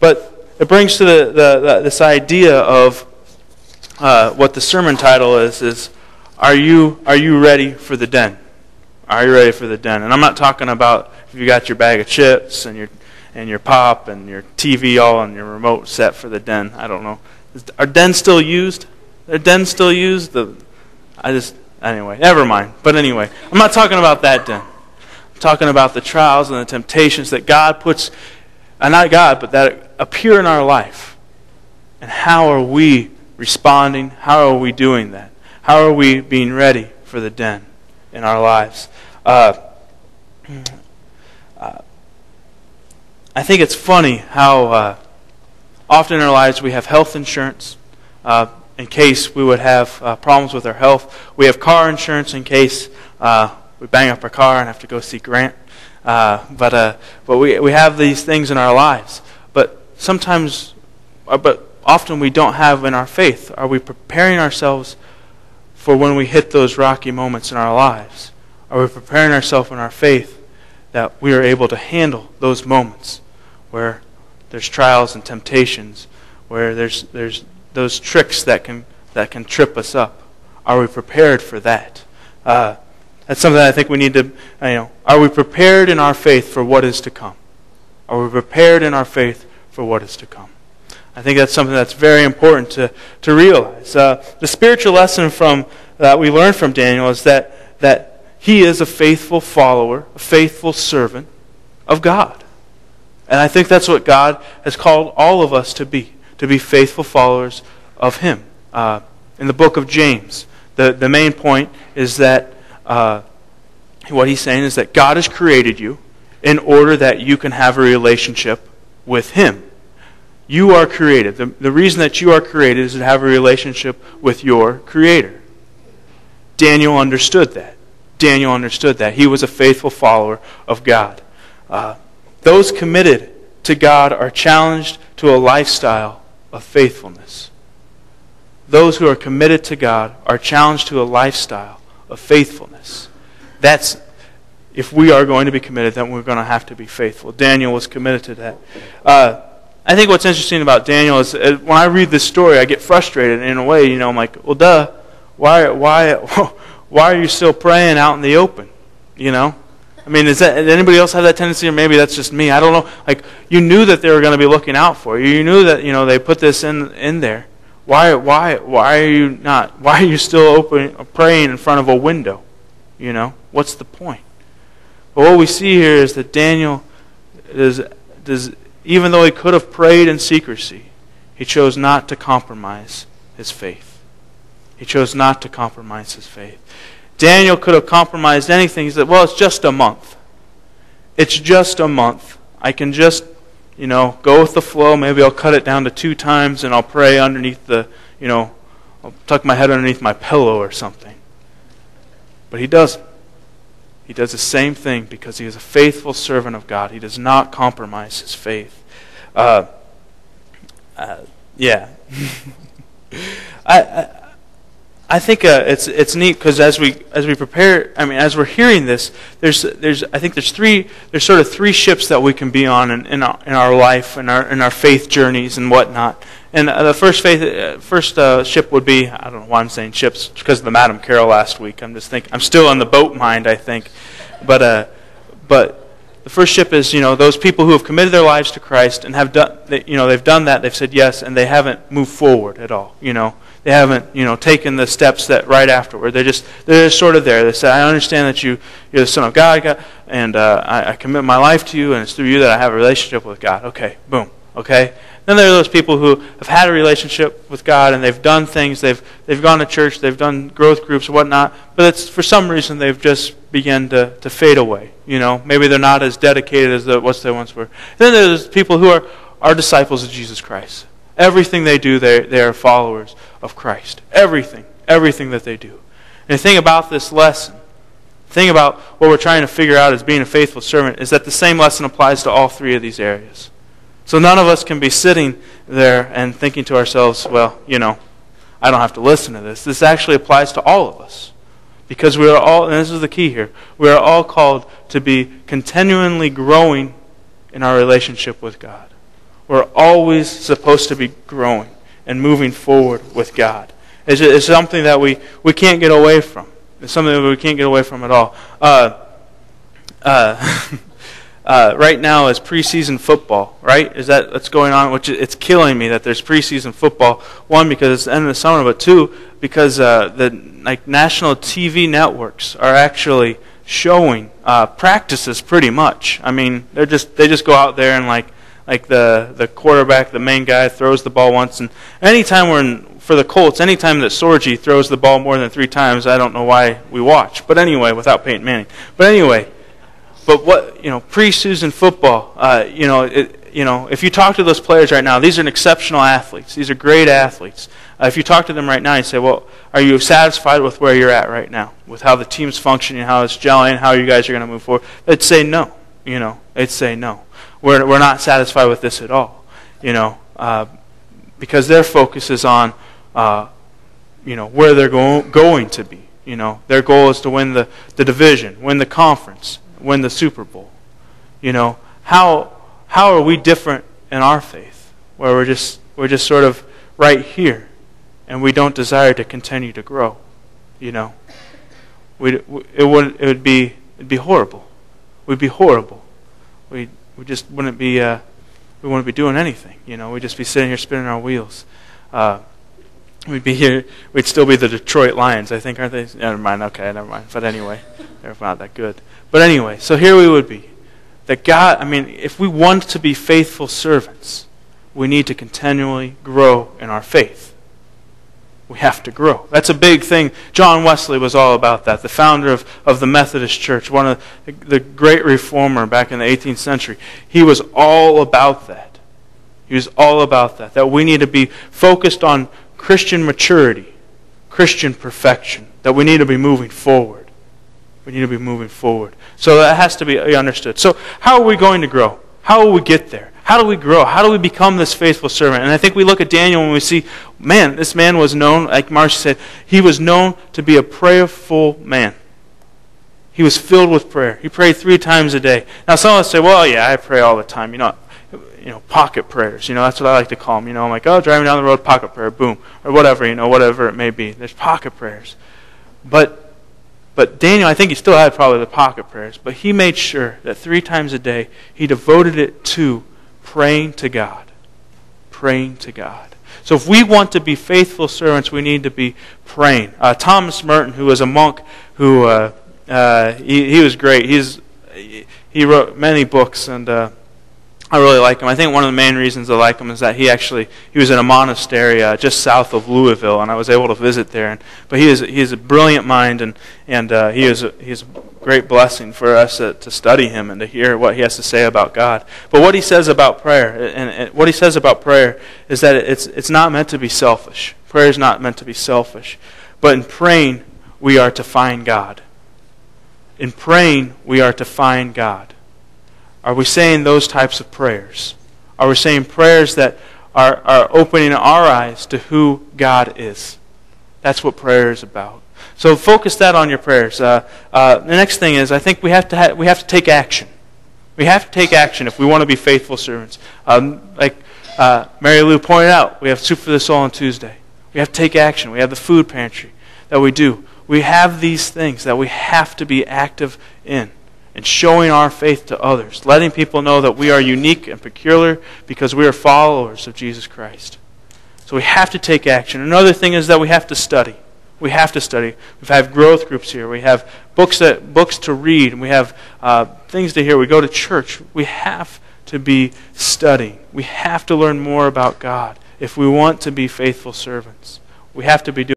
But it brings to this idea of what the sermon title is are you ready for the den? Are you ready for the den? And I'm not talking about if you got your bag of chips and your pop and your TV all on your remote set for the den. I don't know. Are dens still used? Are dens still used? Anyway, never mind. But anyway, I'm not talking about that den. I'm talking about the trials and the temptations that God puts, not God, but that appear in our life. And how are we responding? How are we doing that? How are we being ready for the den in our lives? I think it's funny how often in our lives we have health insurance in case we would have problems with our health. We have car insurance in case we bang up our car and have to go see Grant. But we have these things in our lives. But often we don't have in our faith. Are we preparing ourselves for when we hit those rocky moments in our lives? Are we preparing ourselves in our faith that we are able to handle those moments where there's trials and temptations, where there's those tricks that can trip us up? Are we prepared for that? That's something I think we need to, are we prepared in our faith for what is to come? Are we prepared in our faith for what is to come? I think that's something that's very important to realize. The spiritual lesson that we learn from Daniel is that he is a faithful follower, a faithful servant of God. And I think that's what God has called all of us to be faithful followers of Him. In the book of James, the main point is that what he's saying is that God has created you in order that you can have a relationship with Him. You are created. The reason that you are created is to have a relationship with your Creator. Daniel understood that. He was a faithful follower of God. Those committed to God are challenged to a lifestyle of faithfulness. Those who are committed to God are challenged to a lifestyle of faithfulness. That's, if we are going to be committed, then we're going to have to be faithful. Daniel was committed to that. I think what's interesting about Daniel is when I read this story, I get frustrated in a way. I'm like, well, duh, why are you still praying out in the open? I mean, does anybody else have that tendency, or maybe that's just me? I don't know. Like, you knew that they were going to be looking out for you. You knew that they put this in there. Why are you not? Why are you still praying in front of a window? What's the point? But what we see here is that Daniel even though he could have prayed in secrecy, he chose not to compromise his faith. Daniel could have compromised anything. He said, well, it's just a month. I can just, go with the flow. Maybe I'll cut it down to 2 times and I'll pray underneath I'll tuck my head underneath my pillow or something. But he doesn't. He does the same thing because he is a faithful servant of God. He does not compromise his faith. Yeah. I think it's neat because as we prepare, as we're hearing this, there's sort of 3 ships that we can be on in our life and in our faith journeys and whatnot. And the first ship would be, I don't know why I'm saying ships, because of the Madam Carroll last week. I'm still in the boat mind, I think. But the first ship is, those people who have committed their lives to Christ and have done, they've done that, they've said yes, and they haven't moved forward at all. They haven't, taken the steps that right afterward. They're just sort of there. They say, I understand that you're the Son of God, and I commit my life to you, and it's through you that I have a relationship with God. Okay, boom. Okay. Then there are those people who have had a relationship with God, and they've done things. They've gone to church. They've done growth groups or whatnot. But it's for some reason they've just begun to fade away. Maybe they're not as dedicated as what they once were. Then there's people who are disciples of Jesus Christ. Everything they do, they are followers of Christ. Everything that they do. And the thing about this lesson, the thing about what we're trying to figure out as being a faithful servant, is that the same lesson applies to all 3 of these areas. So none of us can be sitting there and thinking to ourselves, well, I don't have to listen to this. This actually applies to all of us. Because we are all, and this is the key here, we are all called to be continually growing in our relationship with God. We're always supposed to be growing and moving forward with God. It's something that we can't get away from. It's something that we can't get away from at all. Right now is preseason football, right? That's going on, which it's killing me that there's preseason football. One, because it's the end of the summer, but two, because the national TV networks are actually showing practices pretty much. I mean, they just go out there and like the quarterback, the main guy, throws the ball once, and anytime for the Colts, anytime that Sorgi throws the ball more than 3 times, I don't know why we watch. But anyway, without Peyton Manning. But anyway, preseason football, if you talk to those players right now, these are exceptional athletes. These are great athletes. If you talk to them right now, you say, well, are you satisfied with where you're at right now, with how the team's functioning, how it's gelling, how you guys are going to move forward? They'd say no. They'd say no. We're not satisfied with this at all. Because their focus is on, where they're going to be. Their goal is to win the division, win the conference, win the Super Bowl. How are we different in our faith, where we're just sort of right here, and we don't desire to continue to grow? It'd be horrible. We'd be horrible. We just wouldn't be we wouldn't be doing anything. We'd just be sitting here spinning our wheels. We'd be here. We'd still be the Detroit Lions, I think, aren't they? Never mind. Okay, never mind. But anyway, they're not that good. But anyway, so here we would be. That God, if we want to be faithful servants, we need to continually grow in our faith. We have to grow. That's a big thing. John Wesley was all about that. The founder of the Methodist Church, one of the great reformer back in the 18th century. He was all about that. He was all about that. That we need to be focused on Christian maturity, Christian perfection. That we need to be moving forward. We need to be moving forward. So that has to be understood. So how are we going to grow? How will we get there? How do we grow? How do we become this faithful servant? And I think we look at Daniel and we see, man, this man was known, like Marcia said, he was known to be a prayerful man. He was filled with prayer. He prayed 3 times a day. Now some of us say, well, yeah, I pray all the time. Pocket prayers. That's what I like to call them. I'm like, oh, driving down the road, pocket prayer, boom. Or whatever, whatever it may be. There's pocket prayers. But Daniel, I think he still had probably the pocket prayers, but he made sure that 3 times a day he devoted it to praying to God. Praying to God. So if we want to be faithful servants, we need to be praying. Thomas Merton, who was a monk, who he was great. He wrote many books, and I really like him. I think one of the main reasons I like him is that he was in a monastery just south of Louisville, and I was able to visit there. But he is a brilliant mind, and he is a great blessing for us to study him and to hear what he has to say about God. But what he says about prayer, and what he says about prayer is that it's not meant to be selfish. Prayer is not meant to be selfish. But in praying, we are to find God. In praying, we are to find God. Are we saying those types of prayers? Are we saying prayers that are opening our eyes to who God is? That's what prayer is about. So focus that on your prayers. The next thing is, I think we have to take action. We have to take action if we want to be faithful servants. Like Mary Lou pointed out, we have Soup for the Soul on Tuesday. We have to take action. We have the food pantry that we do. We have these things that we have to be active in. And showing our faith to others. Letting people know that we are unique and peculiar because we are followers of Jesus Christ. So we have to take action. Another thing is that we have to study. We have to study. We have growth groups here. We have books to read. We have things to hear. We go to church. We have to be studying. We have to learn more about God if we want to be faithful servants. We have to be doing